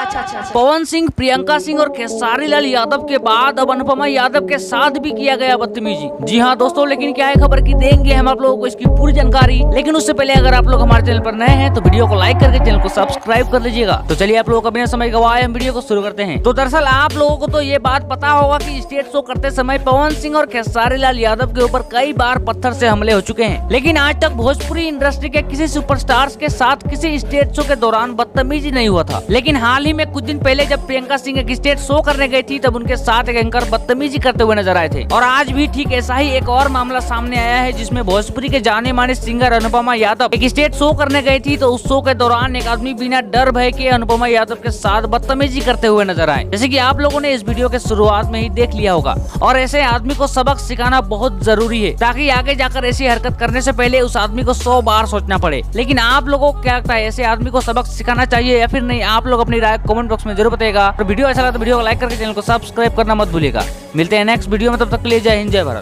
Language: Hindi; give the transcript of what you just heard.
अच्छा। पवन सिंह, प्रियंका सिंह और खेसारी लाल यादव के बाद अब अनुपमा यादव के साथ भी किया गया बदतमीजी। जी हाँ दोस्तों, लेकिन क्या है खबर की देंगे हम आप लोगों को इसकी पूरी जानकारी। लेकिन उससे पहले अगर आप लोग हमारे चैनल पर नए हैं तो वीडियो को लाइक करके चैनल को सब्सक्राइब कर लीजिएगा। तो चलिए आप लोगों का बिना समय गवाए हम वीडियो को शुरू करते हैं। तो दरअसल आप लोगों को तो ये बात पता होगा कि स्टेज शो करते समय पवन सिंह और खेसारी लाल यादव के ऊपर कई बार पत्थर से हमले हो चुके हैं, लेकिन आज तक भोजपुरी इंडस्ट्री के किसी सुपरस्टार्स के साथ किसी स्टेज शो के दौरान बदतमीजी नहीं हुआ था। लेकिन हाल ही में कुछ दिन पहले जब प्रियंका सिंह एक स्टेज शो करने गई थी तब उनके साथ एक एंकर बदतमीजी करते हुए नजर आए थे। और आज भी ठीक ऐसा ही एक और मामला सामने आया है, जिसमें भोजपुरी के जाने माने सिंगर अनुपमा यादव एक स्टेज शो करने गई थी। तो उस शो के दौरान एक आदमी बिना डर भय के अनुपमा यादव के साथ बदतमीजी करते हुए नजर आए, जैसे कि आप लोगों ने इस वीडियो के शुरुआत में ही देख लिया होगा। और ऐसे आदमी को सबक सिखाना बहुत जरूरी है, ताकि आगे जाकर ऐसी हरकत करने से पहले उस आदमी को 100 बार सोचना पड़े। लेकिन आप लोगों को क्या लगता है, ऐसे आदमी को सबक सिखाना चाहिए या फिर नहीं? आप लोग अपनी राय कमेंट बॉक्स में जरूर बताइएगा। तो वीडियो अच्छा लगा तो वीडियो को लाइक करके चैनल को सब्सक्राइब करना मत भूलिएगा। मिलते हैं नेक्स्ट वीडियो में, तब तक के लिए जय हिंद जय भारत।